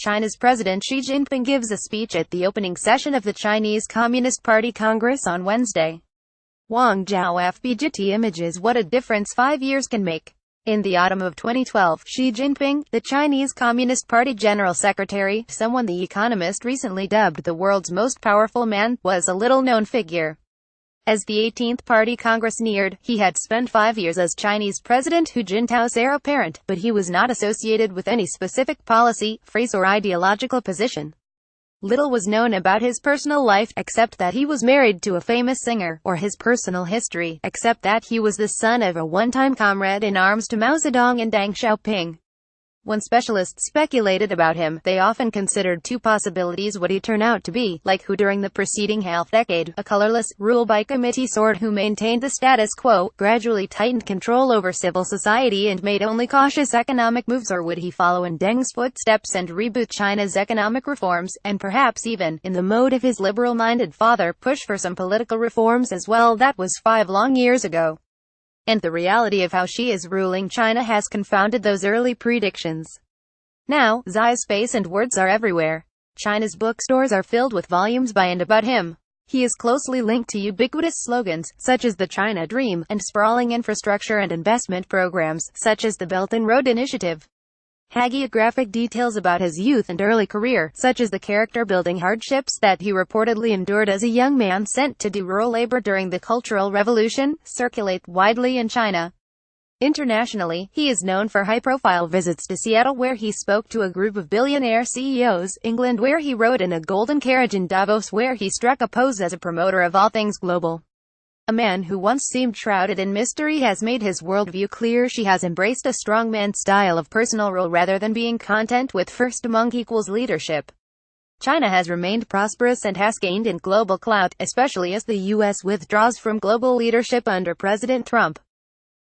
China's President Xi Jinping gives a speech at the opening session of the Chinese Communist Party Congress on Wednesday. Wang Zhao FBGT images what a difference 5 years can make. In the autumn of 2012, Xi Jinping, the Chinese Communist Party General Secretary, someone The Economist recently dubbed the world's most powerful man, was a little-known figure. As the 18th Party Congress neared, he had spent 5 years as Chinese President Hu Jintao's heir apparent, but he was not associated with any specific policy, phrase or ideological position. Little was known about his personal life, except that he was married to a famous singer, or his personal history, except that he was the son of a one-time comrade in arms to Mao Zedong and Deng Xiaoping. When specialists speculated about him, they often considered two possibilities: would he turn out to be, like Hu during the preceding half-decade, a colorless, rule-by-committee sort who maintained the status quo, gradually tightened control over civil society and made only cautious economic moves, or would he follow in Deng's footsteps and reboot China's economic reforms, and perhaps even, in the mode of his liberal-minded father, push for some political reforms as well? That was 5 long years ago. And the reality of how Xi is ruling China has confounded those early predictions. Now, Xi's face and words are everywhere. China's bookstores are filled with volumes by and about him. He is closely linked to ubiquitous slogans, such as the China Dream, and sprawling infrastructure and investment programs, such as the Belt and Road Initiative. Hagiographic details about his youth and early career, such as the character-building hardships that he reportedly endured as a young man sent to do rural labor during the Cultural Revolution, circulate widely in China. Internationally, he is known for high-profile visits to Seattle where he spoke to a group of billionaire CEOs, England where he rode in a golden carriage, and Davos where he struck a pose as a promoter of all things global. A man who once seemed shrouded in mystery has made his worldview clear. Xi has embraced a strongman style of personal rule rather than being content with first among equals leadership. China has remained prosperous and has gained in global clout, especially as the U.S. withdraws from global leadership under President Trump.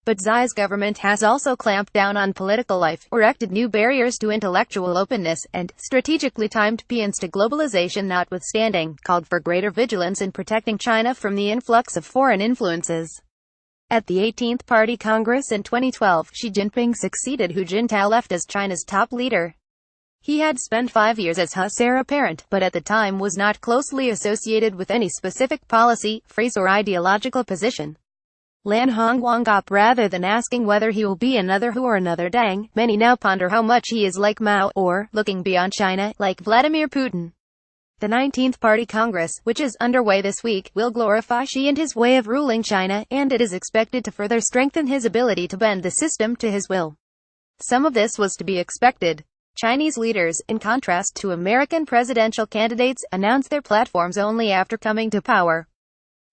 But Xi's government has also clamped down on political life, erected new barriers to intellectual openness, and, strategically timed paeans to globalization notwithstanding, called for greater vigilance in protecting China from the influx of foreign influences. At the 18th Party Congress in 2012, Xi Jinping succeeded Hu Jintao left as China's top leader. He had spent 5 years as Hu's heir apparent, but at the time was not closely associated with any specific policy, phrase or ideological position. Lan Hongwang up rather than asking whether he will be another Hu or another Deng, many now ponder how much he is like Mao, or, looking beyond China, like Vladimir Putin. The 19th Party Congress, which is underway this week, will glorify Xi and his way of ruling China, and it is expected to further strengthen his ability to bend the system to his will. Some of this was to be expected. Chinese leaders, in contrast to American presidential candidates, announce their platforms only after coming to power.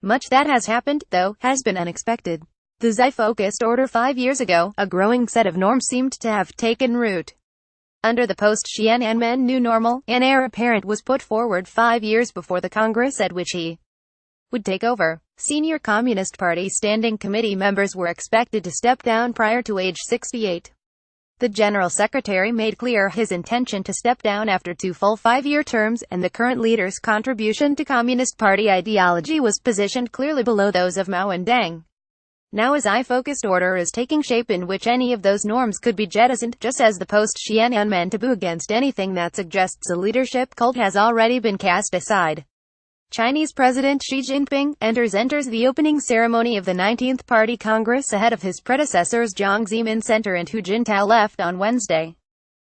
Much that has happened, though, has been unexpected. The Xi-focused order 5 years ago, a growing set of norms seemed to have taken root. Under the post-Tiananmen new normal, an heir apparent was put forward 5 years before the Congress at which he would take over. Senior Communist Party Standing Committee members were expected to step down prior to age 68. The General Secretary made clear his intention to step down after 2 full 5-year terms, and the current leader's contribution to Communist Party ideology was positioned clearly below those of Mao and Deng. Now a Xi-focused order is taking shape in which any of those norms could be jettisoned, just as the post-Tiananmen taboo against anything that suggests a leadership cult has already been cast aside. Chinese President Xi Jinping enters the opening ceremony of the 19th Party Congress ahead of his predecessors Jiang Zemin Center and Hu Jintao left on Wednesday.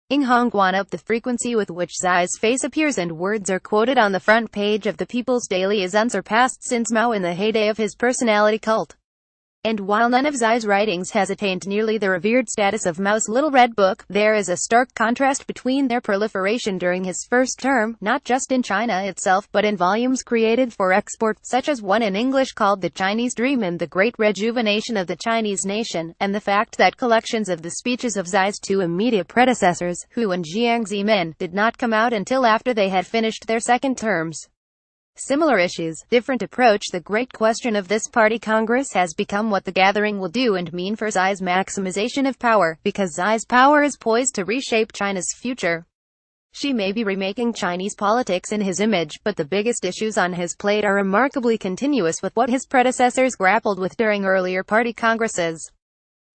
Ing Hongguan up the frequency with which Xi's face appears and words are quoted on the front page of the People's Daily is unsurpassed since Mao in the heyday of his personality cult. And while none of Xi's writings has attained nearly the revered status of Mao's Little Red Book, there is a stark contrast between their proliferation during his first term, not just in China itself but in volumes created for export, such as one in English called The Chinese Dream and The Great Rejuvenation of the Chinese Nation, and the fact that collections of the speeches of Xi's 2 immediate predecessors, Hu and Jiang Zemin, did not come out until after they had finished their second terms. Similar issues, different approach. The great question of this party congress has become what the gathering will do and mean for Xi's maximization of power, because Xi's power is poised to reshape China's future. Xi may be remaking Chinese politics in his image, but the biggest issues on his plate are remarkably continuous with what his predecessors grappled with during earlier party congresses.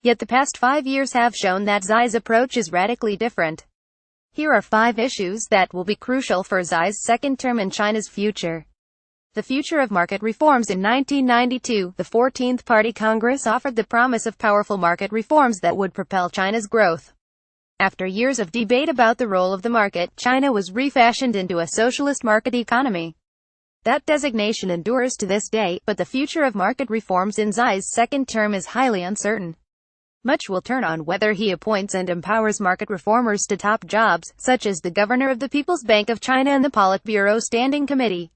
Yet the past 5 years have shown that Xi's approach is radically different. Here are 5 issues that will be crucial for Xi's second term and China's future. The future of market reforms. In 1992, the 14th Party Congress offered the promise of powerful market reforms that would propel China's growth. After years of debate about the role of the market, China was refashioned into a socialist market economy. That designation endures to this day, but the future of market reforms in Xi's second term is highly uncertain. Much will turn on whether he appoints and empowers market reformers to top jobs, such as the governor of the People's Bank of China and the Politburo Standing Committee.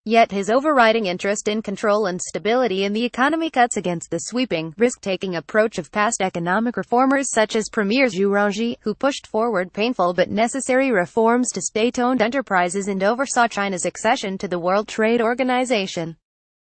Yet his overriding interest in control and stability in the economy cuts against the sweeping, risk-taking approach of past economic reformers such as Premier Zhu Rongji, who pushed forward painful but necessary reforms to state-owned enterprises and oversaw China's accession to the World Trade Organization.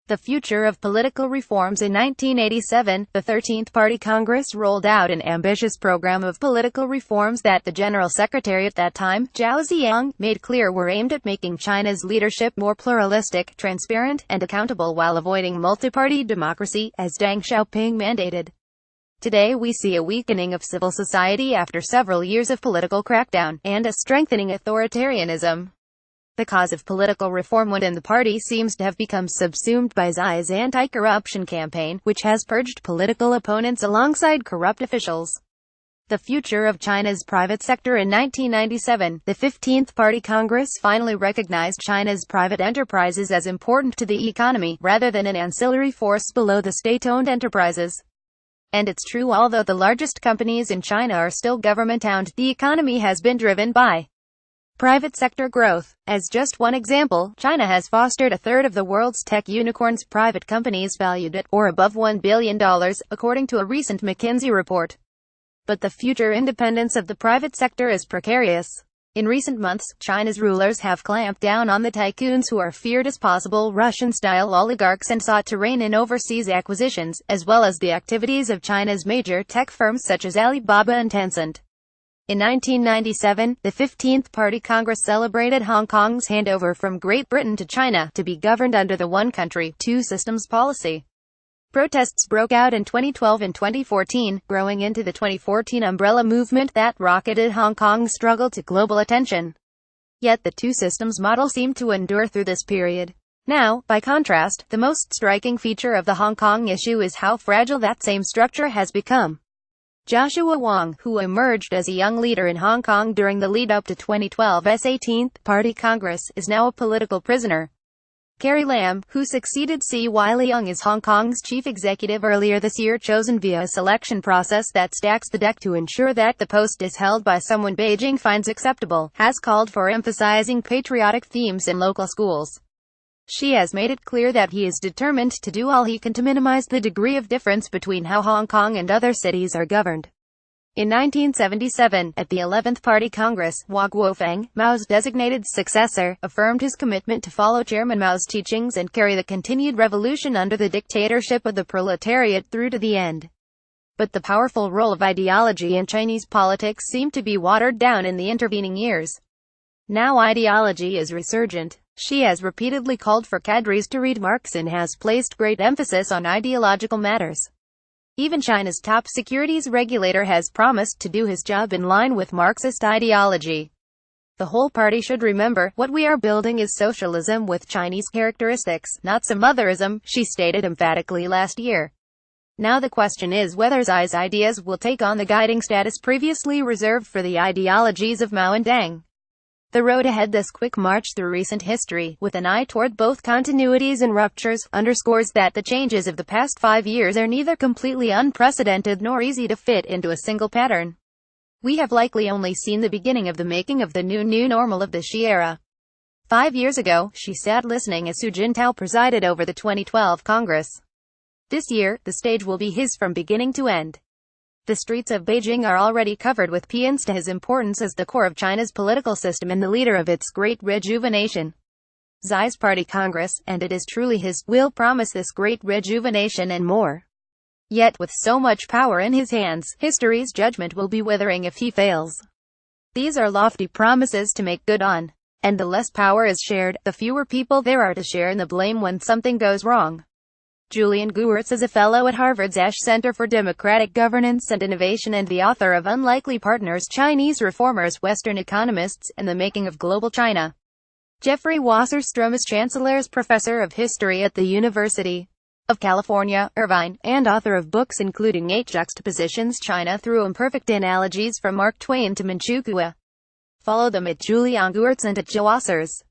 The future of political reforms. In 1987, the 13th Party Congress rolled out an ambitious program of political reforms that the General Secretary at that time, Zhao Ziyang, made clear were aimed at making China's leadership more pluralistic, transparent, and accountable while avoiding multi-party democracy, as Deng Xiaoping mandated. Today we see a weakening of civil society after several years of political crackdown, and a strengthening authoritarianism. The cause of political reform within the party seems to have become subsumed by Xi's anti-corruption campaign, which has purged political opponents alongside corrupt officials. The future of China's private sector. In 1997, the 15th Party Congress finally recognized China's private enterprises as important to the economy, rather than an ancillary force below the state-owned enterprises. And it's true, although the largest companies in China are still government-owned, the economy has been driven by private sector growth. As just one example, China has fostered a third of the world's tech unicorns, private companies valued at or above $1 billion, according to a recent McKinsey report. But the future independence of the private sector is precarious. In recent months, China's rulers have clamped down on the tycoons who are feared as possible Russian-style oligarchs and sought to rein in overseas acquisitions, as well as the activities of China's major tech firms such as Alibaba and Tencent. In 1997, the 15th Party Congress celebrated Hong Kong's handover from Great Britain to China, to be governed under the one country, two systems policy. Protests broke out in 2012 and 2014, growing into the 2014 umbrella movement that rocketed Hong Kong's struggle to global attention. Yet the two systems model seemed to endure through this period. Now, by contrast, the most striking feature of the Hong Kong issue is how fragile that same structure has become. Joshua Wong, who emerged as a young leader in Hong Kong during the lead-up to 2012's 18th Party Congress, is now a political prisoner. Carrie Lam, who succeeded Xi Jinping as Hong Kong's chief executive earlier this year, chosen via a selection process that stacks the deck to ensure that the post is held by someone Beijing finds acceptable, has called for emphasizing patriotic themes in local schools. She has made it clear that he is determined to do all he can to minimize the degree of difference between how Hong Kong and other cities are governed. In 1977, at the 11th Party Congress, Hua Guofeng, Mao's designated successor, affirmed his commitment to follow Chairman Mao's teachings and carry the continued revolution under the dictatorship of the proletariat through to the end. But the powerful role of ideology in Chinese politics seemed to be watered down in the intervening years. Now ideology is resurgent. She has repeatedly called for cadres to read Marx and has placed great emphasis on ideological matters. Even China's top securities regulator has promised to do his job in line with Marxist ideology. The whole party should remember, what we are building is socialism with Chinese characteristics, not some otherism, she stated emphatically last year. Now the question is whether Xi's ideas will take on the guiding status previously reserved for the ideologies of Mao and Deng. The road ahead, this quick march through recent history, with an eye toward both continuities and ruptures, underscores that the changes of the past 5 years are neither completely unprecedented nor easy to fit into a single pattern. We have likely only seen the beginning of the making of the new normal of the Xi era. 5 years ago, she sat listening as Hu Jintao presided over the 2012 Congress. This year, the stage will be his from beginning to end. The streets of Beijing are already covered with paeans to his importance as the core of China's political system and the leader of its great rejuvenation. Xi's Party Congress, and it is truly his, will promise this great rejuvenation and more. Yet with so much power in his hands, history's judgment will be withering if he fails. These are lofty promises to make good on. And the less power is shared, the fewer people there are to share in the blame when something goes wrong. Julian Gewertz is a fellow at Harvard's Esch Center for Democratic Governance and Innovation and the author of Unlikely Partners: Chinese Reformers, Western Economists, and the Making of Global China. Jeffrey Wasserstrom is Chancellor's Professor of History at the University of California, Irvine, and author of books including 8 Juxtapositions: China Through Imperfect Analogies from Mark Twain to Manchukuo. Follow them at Julian Gewertz and at Wassers.